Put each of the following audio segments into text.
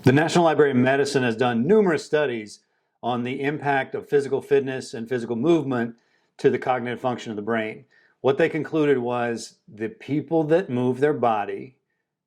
The National Library of Medicine has done numerous studies on the impact of physical fitness and physical movement to the cognitive function of the brain. What they concluded was the people that move their body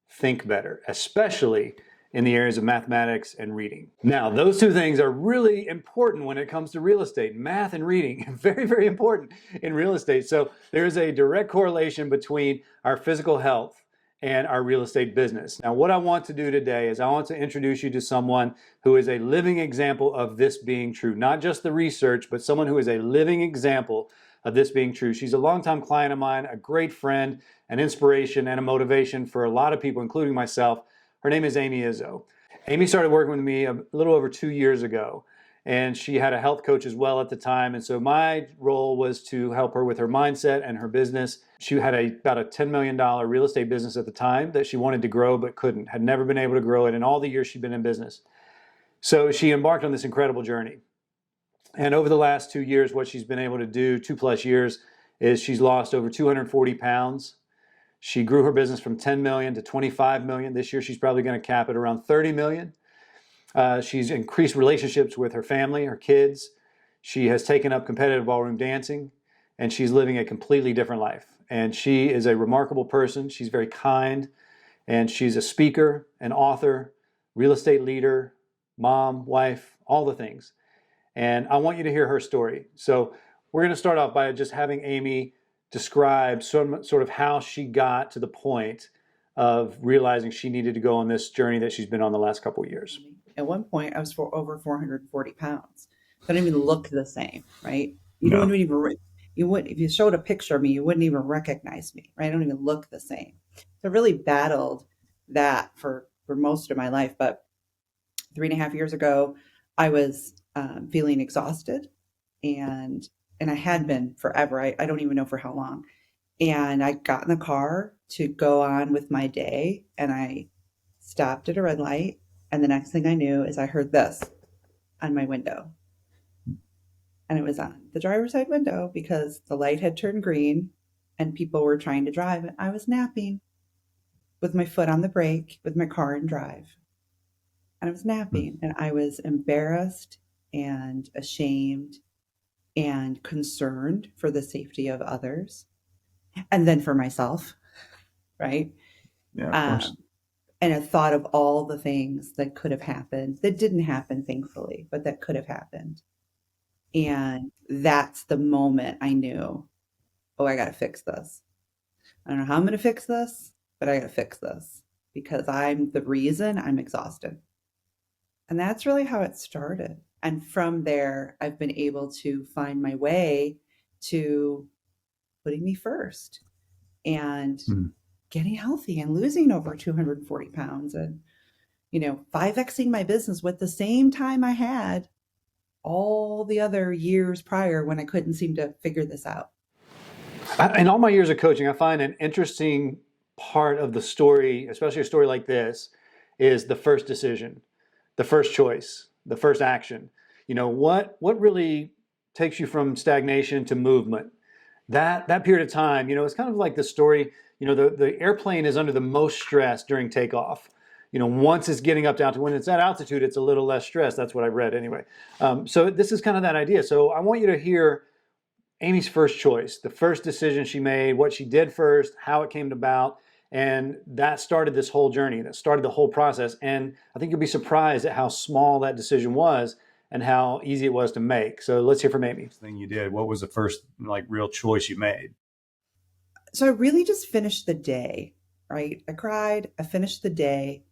think better, especially in the areas of mathematics and reading. Now, those two things are really important when it comes to real estate. Math and reading, very, very important in real estate. So there's a direct correlation between our physical health and our real estate business. Now, what I want to do today is I want to introduce you to someone who is a living example of this being true. Not just the research, but someone who is a living example of this being true. She's a longtime client of mine, a great friend, an inspiration, and a motivation for a lot of people, including myself. Her name is Amy Izzo. Amy started working with me a little over 2 years ago, and she had a health coach as well at the time. And so my role was to help her with her mindset and her business. She had about a $10 million real estate business at the time that she wanted to grow but couldn't, had never been able to grow it in all the years she'd been in business. So she embarked on this incredible journey. And over the last 2 years, what she's been able to do, 2+ years, is she's lost over 240 pounds. She grew her business from 10 million to 25 million. This year, she's probably going to cap it around 30 million. She's increased relationships with her family, her kids. She has taken up competitive ballroom dancing, and she's living a completely different life. And she is a remarkable person. She's very kind, and she's a speaker, an author, real estate leader, mom, wife, all the things. And I want you to hear her story. So we're going to start off by just having Amy describe sort of how she got to the point of realizing she needed to go on this journey that she's been on the last couple of years. At one point, I was over 440 pounds. So I didn't even look the same, right? No. Wouldn't even, you wouldn't, if you showed a picture of me, you wouldn't even recognize me, right? I don't even look the same. So I really battled that for most of my life. But 3.5 years ago, I was feeling exhausted, and I had been forever. I don't even know for how long. And I got in the car to go on with my day, and I stopped at a red light. And the next thing I knew is I heard this on my window. And it was on the driver's side window because the light had turned green and people were trying to drive. And I was napping with my foot on the brake with my car in drive. And I was napping, and I was embarrassed and ashamed and concerned for the safety of others, and then for myself, right? Yeah, of course. And I thought of all the things that could have happened that didn't happen, thankfully, but that could have happened. And that's the moment I knew, oh, I got to fix this. I don't know how I'm going to fix this, but I got to fix this because I'm the reason I'm exhausted. And that's really how it started. And from there, I've been able to find my way to putting me first and getting healthy and losing over 240 pounds and, 5xing my business with the same time I had all the other years prior when I couldn't seem to figure this out. In all my years of coaching, I find an interesting part of the story, especially a story like this, is the first decision, the first choice, the first action. What really takes you from stagnation to movement? That period of time, it's kind of like the story, the airplane is under the most stress during takeoff. Once it's getting up to when it's at altitude, it's a little less stress. That's what I read anyway. So this is kind of that idea. So I want you to hear Amy's first choice, the first decision she made, what she did first, how it came about. And that started this whole journey, that started the whole process. And I think you'll be surprised at how small that decision was and how easy it was to make. So let's hear from Amy. Thing you did, what was the first real choice you made? So I really just finished the day, right? I cried, I finished the day.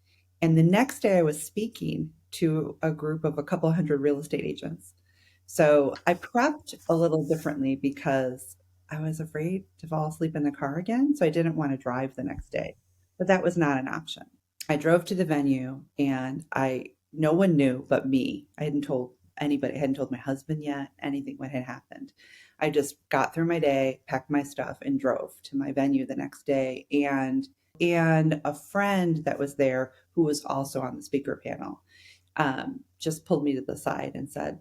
And the next day I was speaking to a group of a couple hundred real estate agents. So I prepped a little differently because I was afraid to fall asleep in the car again. So I didn't want to drive the next day, but that was not an option. I drove to the venue, and no one knew but me. I hadn't told anybody. I hadn't told my husband yet anything what had happened. I just got through my day, packed my stuff, and drove to my venue the next day. And a friend that was there, who was also on the speaker panel, just pulled me to the side and said,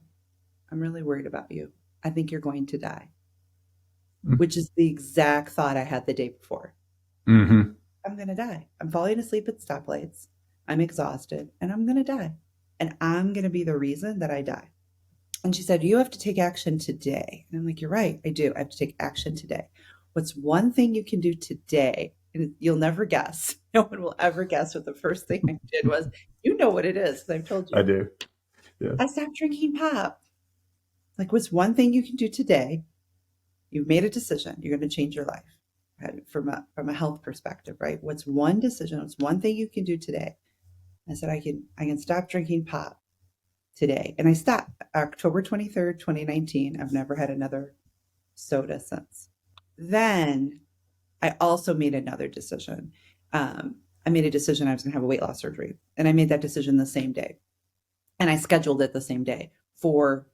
"I'm really worried about you. I think you're going to die." Which is the exact thought I had the day before. Mm-hmm. I'm going to die. I'm falling asleep at stoplights. I'm exhausted, and I'm going to die. And I'm going to be the reason that I die. And she said, you have to take action today. And I'm like, you're right. I do. I have to take action today. What's one thing you can do today? And you'll never guess. No one will ever guess what the first thing I did was. You know what it is, because I've told I you. do. Yeah. I stopped drinking pop. Like, what's one thing you can do today? You've made a decision. You're going to change your life, right? From a health perspective, right? What's one decision? What's one thing you can do today? I said, I can stop drinking pop today. And I stopped October 23rd, 2019. I've never had another soda since. Then I also made another decision. I made a decision I was going to have a weight loss surgery. And I made that decision the same day. And I scheduled it the same day for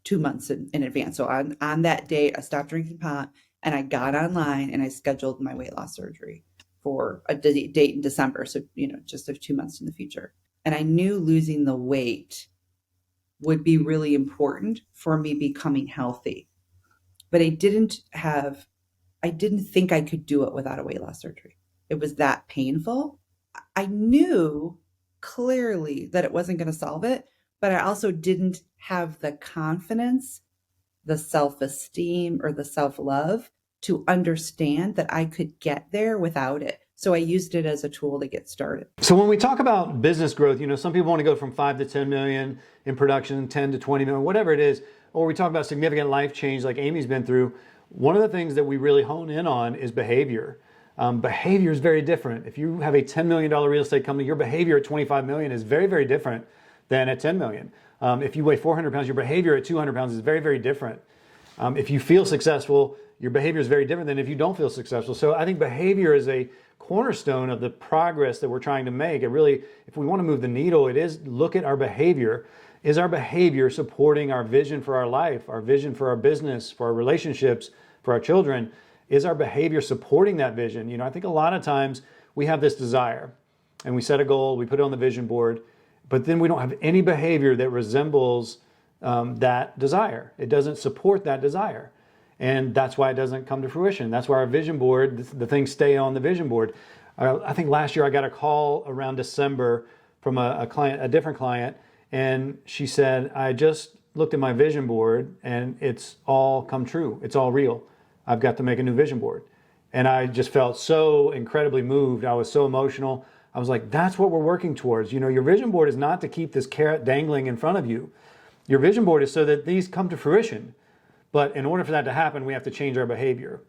2 months in advance. So on that date, I stopped drinking pot and I got online and I scheduled my weight loss surgery for a date in December. So, just 2 months in the future. And I knew losing the weight would be really important for me becoming healthy. But I didn't think I could do it without a weight loss surgery. It was that painful. I knew clearly that it wasn't going to solve it, but I also didn't have the confidence, the self-esteem, or the self-love to understand that I could get there without it. So I used it as a tool to get started. So when we talk about business growth, some people want to go from 5 to 10 million in production, 10 to 20 million, whatever it is, or we talk about significant life change like Amy's been through. One of the things that we really hone in on is behavior. Behavior is very different. If you have a $10 million real estate company, your behavior at 25 million is very, very different than at 10 million. If you weigh 400 pounds, your behavior at 200 pounds is very, very different. If you feel successful, your behavior is very different than if you don't feel successful. So I think behavior is a cornerstone of the progress that we're trying to make. It really, if we want to move the needle, it is look at our behavior. Is our behavior supporting our vision for our life, our vision for our business, for our relationships, for our children? Is our behavior supporting that vision? I think a lot of times we have this desire and we set a goal, we put it on the vision board, but then we don't have any behavior that resembles that desire. It doesn't support that desire. And that's why it doesn't come to fruition. That's why our vision board, the things stay on the vision board. I think last year I got a call around December from a client, a different client, and she said, I just looked at my vision board and it's all come true. It's all real. I've got to make a new vision board. And I just felt so incredibly moved. I was so emotional. I was like, that's what we're working towards. Your vision board is not to keep this carrot dangling in front of you. Your vision board is so that these come to fruition. But in order for that to happen, we have to change our behavior.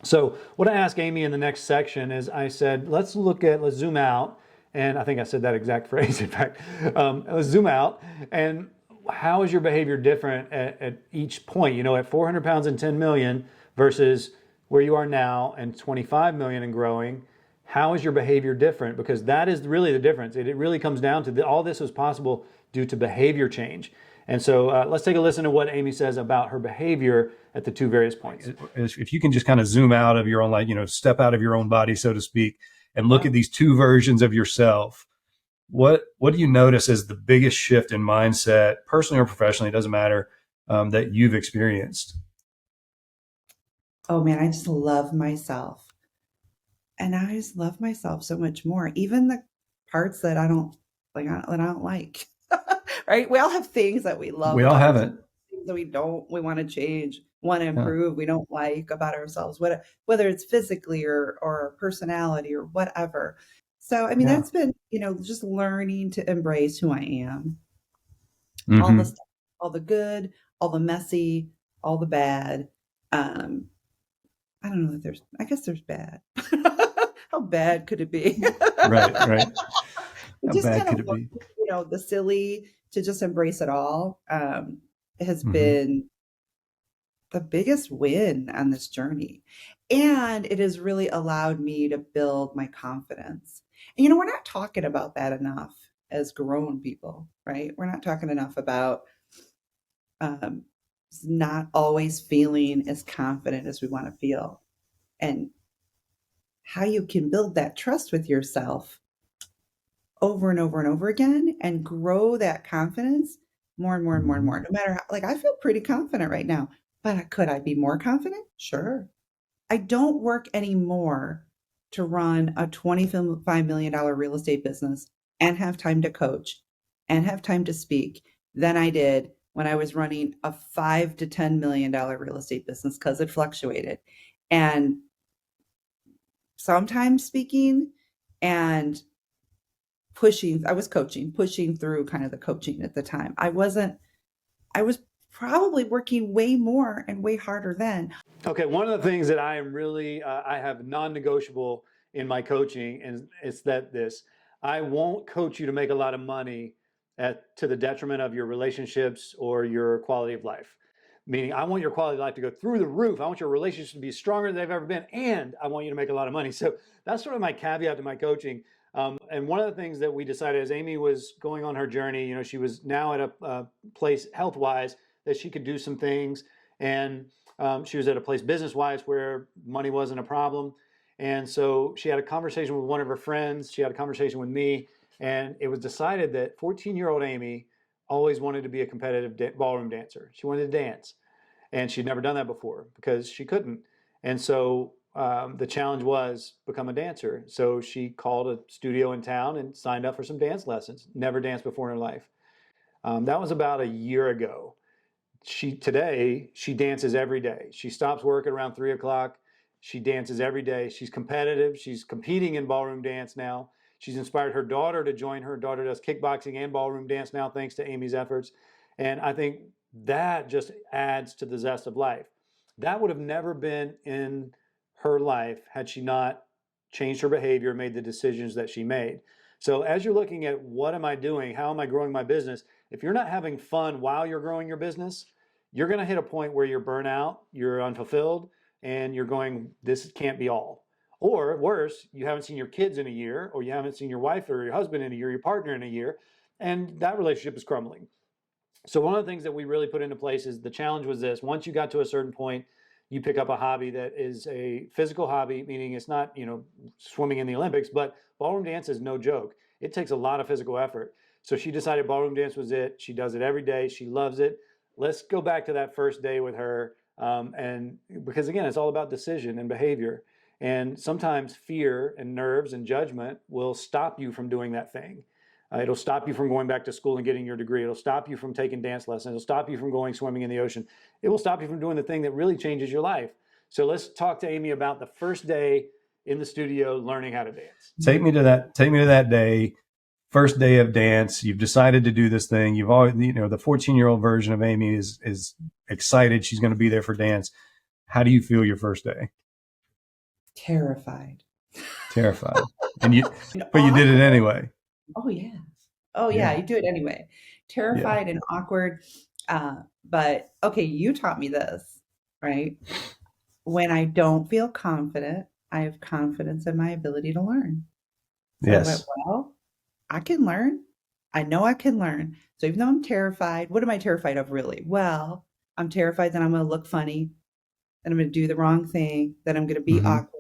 So what I asked Amy in the next section is I said, let's zoom out. And I think I said that exact phrase, in fact. Let's zoom out. And how is your behavior different at each point? At 400 pounds and 10 million versus where you are now and 25 million and growing, how is your behavior different? Because that is really the difference. It really comes down to all this was possible due to behavior change. And so let's take a listen to what Amy says about her behavior at the two various points. If you can just kind of zoom out of your own, step out of your own body, so to speak, and look at these two versions of yourself, what do you notice as the biggest shift in mindset, personally or professionally, it doesn't matter, that you've experienced? Oh man, I just love myself. And I just love myself so much more. Even the parts that I don't like. Right? We all have things that we love. We all have it. Things that we want to change, want to improve, we don't like about ourselves, whether it's physically or personality or whatever. So, I mean, that's been, just learning to embrace who I am. Mm-hmm. All the stuff, all the good, all the messy, all the bad. I don't know if I guess there's bad. How bad could it be? Right. How just bad kind could of, it be? The silly, to just embrace it all has been the biggest win on this journey. And it has really allowed me to build my confidence. And, we're not talking about that enough as grown people, right? We're not talking enough about not always feeling as confident as we want to feel, and how you can build that trust with yourself over and over and over again and grow that confidence more and more and more and more. No matter how, I feel pretty confident right now, but could I be more confident? Sure. I don't work anymore to run a $25 million real estate business and have time to coach and have time to speak than I did when I was running a $5 to $10 million real estate business, because it fluctuated. And sometimes speaking and I was pushing through kind of the coaching at the time. I was probably working way more and way harder then. Okay, one of the things that I am really, I have non-negotiable in my coaching, and it's I won't coach you to make a lot of money to the detriment of your relationships or your quality of life. Meaning, I want your quality of life to go through the roof. I want your relationships to be stronger than they've ever been, and I want you to make a lot of money. So that's sort of my caveat to my coaching. And one of the things that we decided as Amy was going on her journey, she was now at a place health-wise that she could do some things, and she was at a place business-wise where money wasn't a problem. And so she had a conversation with one of her friends. She had a conversation with me, and it was decided that 14-year-old Amy always wanted to be a competitive ballroom dancer. She wanted to dance, and she'd never done that before because she couldn't. And so the challenge was become a dancer. So she called a studio in town and signed up for some dance lessons. Never danced before in her life. That was about a year ago. Today she dances every day. She stops work at around 3 o'clock. She dances every day. She's competitive. She's competing in ballroom dance now. She's inspired her daughter to join her. Her daughter does kickboxing and ballroom dance now, thanks to Amy's efforts. And I think that just adds to the zest of life. That would have never been in her life had she not changed her behavior, made the decisions that she made. So as you're looking at what am I doing, how am I growing my business, if you're not having fun while you're growing your business, you're going to hit a point where you're burnt out, you're unfulfilled, and you're going, this can't be all. Or worse, you haven't seen your kids in a year, or you haven't seen your wife or your husband in a year, your partner in a year, and that relationship is crumbling. So one of the things that we really put into place is the challenge was this: once you got to a certain point, you pick up a hobby that is a physical hobby, meaning it's not, swimming in the Olympics, but ballroom dance is no joke. It takes a lot of physical effort. So she decided ballroom dance was it. She does it every day. She loves it. Let's go back to that first day with her. And because again, it's all about decision and behavior. And sometimes fear and nerves and judgment will stop you from doing that thing. It'll stop you from going back to school and getting your degree. It'll stop you from taking dance lessons. It'll stop you from going swimming in the ocean. It will stop you from doing the thing that really changes your life. So let's talk to Amy about the first day in the studio learning how to dance. Take me to that day, first day of dance. You've decided to do this thing. You've always, the 14-year-old version of Amy is excited. She's going to be there for dance. How do you feel your first day? Terrified. But you did it anyway. Oh yeah, you do it anyway. Terrified and awkward. But okay, you taught me this, right? When I don't feel confident, I have confidence in my ability to learn. So I went, well, I can learn. I know I can learn. So even though I'm terrified, what am I terrified of really? Well, I'm terrified that I'm going to look funny, that I'm going to do the wrong thing, that I'm going to be awkward.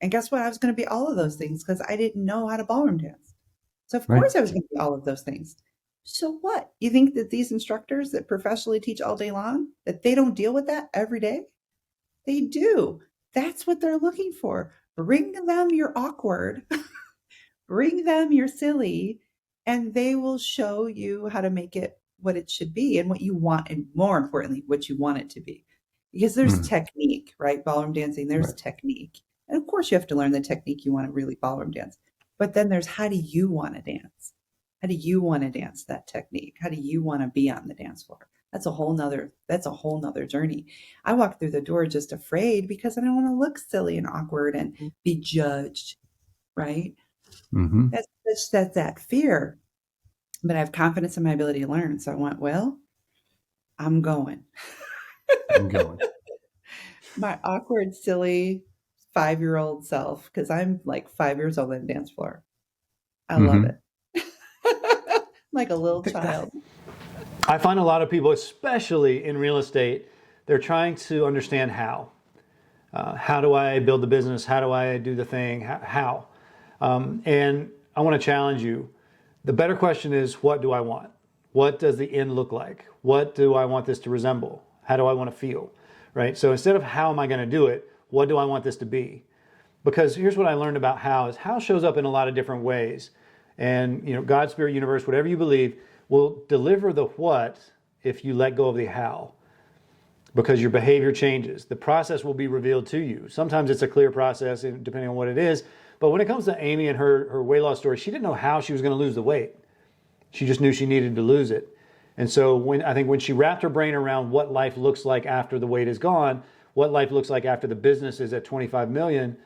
And guess what? I was going to be all of those things because I didn't know how to ballroom dance. So of course I was going to be all of those things. So what? You think that these instructors that professionally teach all day long, that they don't deal with that every day? They do. That's what they're looking for. Bring them your awkward, bring them your silly, and they will show you how to make it what it should be and what you want, and more importantly, what you want it to be. Because there's technique, right? Ballroom dancing, there's technique. And of course you have to learn the technique you want to really ballroom dance. But then there's, how do you want to dance? How do you want to dance that technique? How do you want to be on the dance floor? That's a whole nother journey. I walked through the door just afraid because I don't want to look silly and awkward and be judged, right? Mm-hmm. That's that fear. But I have confidence in my ability to learn. So I went, well, I'm going. My awkward, silly 5-year-old self, because I'm like 5 years old on the dance floor. I love it. Like a little child. I find a lot of people, especially in real estate, they're trying to understand how. How do I build the business? How do I do the thing? How? And I want to challenge you. The better question is, what do I want? What does the end look like? What do I want this to resemble? How do I want to feel? Right? So instead of how am I going to do it, what do I want this to be? Because here's what I learned about how shows up in a lot of different ways. And, God, spirit, universe, whatever you believe, will deliver the what if you let go of the how, because your behavior changes. The process will be revealed to you. Sometimes it's a clear process, depending on what it is. But when it comes to Amy and her weight loss story, she didn't know how she was going to lose the weight. She just knew she needed to lose it. And so when she wrapped her brain around what life looks like after the weight is gone, what life looks like after the business is at 25 million,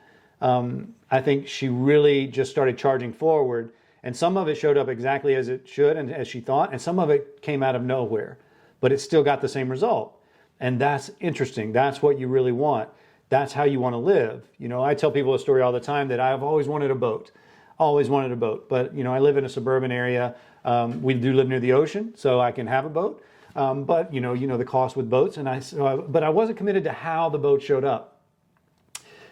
I think she really just started charging forward. And some of it showed up exactly as it should and as she thought, and some of it came out of nowhere, but it still got the same result. And that's interesting. That's what you really want. That's how you want to live. I tell people a story all the time that I've always wanted a boat, always wanted a boat. But, I live in a suburban area. We do live near the ocean, so I can have a boat. But, the cost with boats. But I wasn't committed to how the boat showed up.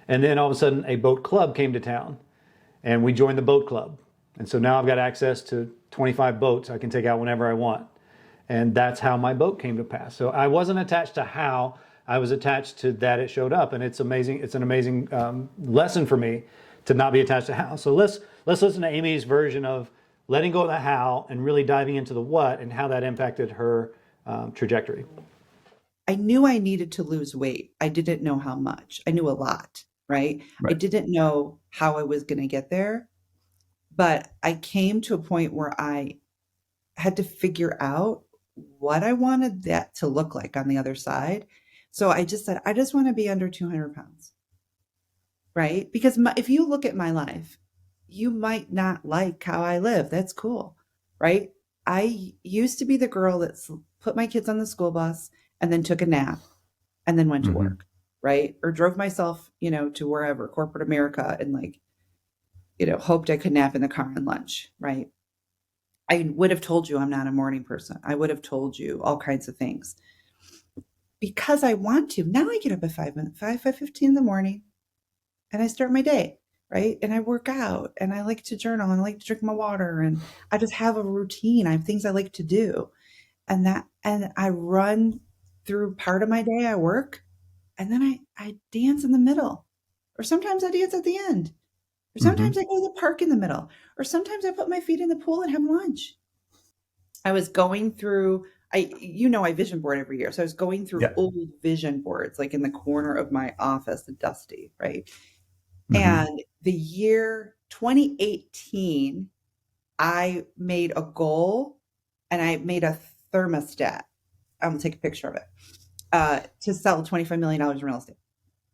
And then all of a sudden, a boat club came to town, and we joined the boat club. And so now I've got access to 25 boats I can take out whenever I want. And that's how my boat came to pass. So I wasn't attached to how, I was attached to that it showed up. And it's amazing. It's an amazing lesson for me to not be attached to how. So let's listen to Amy's version of letting go of the how and really diving into the what and how that impacted her trajectory. I knew I needed to lose weight. I didn't know how much. I knew a lot, right? I didn't know how I was going to get there. But I came to a point where I had to figure out what I wanted that to look like on the other side. So I just said, I just want to be under 200 pounds, right? Because if you look at my life, you might not like how I live. That's cool, right? I used to be the girl that put my kids on the school bus and then took a nap and then went to work, right? Or drove myself, to wherever, corporate America, and hoped I could nap in the car on lunch, right? I would have told you I'm not a morning person. I would have told you all kinds of things because I want to. Now I get up at 5:15 in the morning and I start my day, right? And I work out and I like to journal and I like to drink my water and I just have a routine. I have things I like to do. And I run through part of my day. I work and then I dance in the middle, or sometimes I dance at the end. Or sometimes I go to the park in the middle, or sometimes I put my feet in the pool and have lunch. I was going through, I vision board every year. So I was going through old vision boards, like in the corner of my office, dusty, right? And the year 2018, I made a goal and I made a thermostat. I'm going to take a picture of it to sell $25 million in real estate.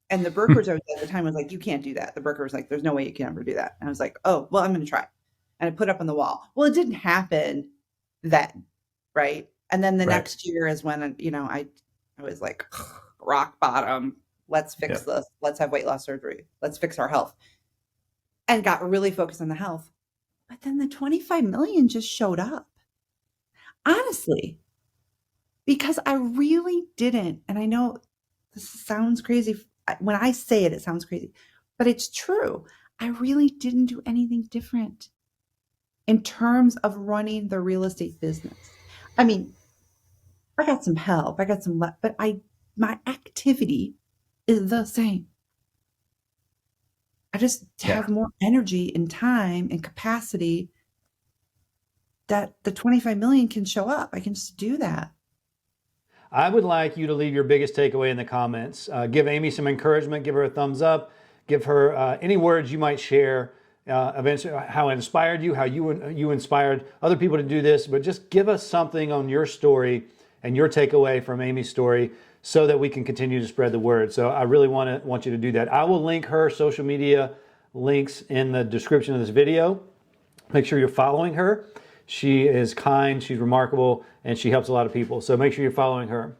And the brokerage I was at the time was like, you can't do that. The broker was like, there's no way you can ever do that. And I was like, oh, well, I'm going to try. And I put it up on the wall. Well, it didn't happen then, right? And then the next year is when, I was like, rock bottom. Let's fix this. Let's have weight loss surgery. Let's fix our health. And got really focused on the health. But then the 25 million just showed up. Honestly, because I really didn't. And I know this sounds crazy. When I say it, it sounds crazy, but it's true. I really didn't do anything different in terms of running the real estate business. I mean, I got some help, I got some, but my activity is the same. I just have more energy and time and capacity that the 25 million can show up. I can just do that. I would like you to leave your biggest takeaway in the comments. Give Amy some encouragement, give her a thumbs up, give her any words you might share, eventually how it inspired you, how you inspired other people to do this, but just give us something on your story and your takeaway from Amy's story so that we can continue to spread the word. So I really want you to do that. I will link her social media links in the description of this video. Make sure you're following her. She is kind, she's remarkable, and she helps a lot of people. So make sure you're following her.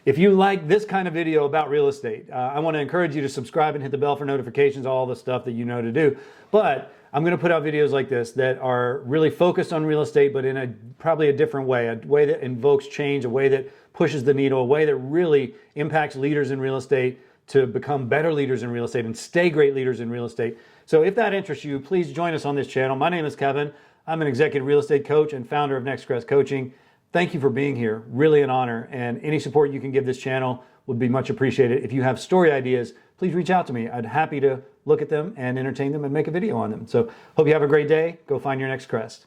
If you like this kind of video about real estate, I want to encourage you to subscribe and hit the bell for notifications, all the stuff that you know to do. But I'm going to put out videos like this that are really focused on real estate, but in probably a different way, a way that invokes change, a way that pushes the needle, a way that really impacts leaders in real estate to become better leaders in real estate and stay great leaders in real estate. So if that interests you, please join us on this channel. My name is Kevin. I'm an executive real estate coach and founder of Next Crest Coaching. Thank you for being here. Really an honor. And any support you can give this channel would be much appreciated. If you have story ideas, please reach out to me. I'd happy to look at them and entertain them and make a video on them. So hope you have a great day. Go find your next crest.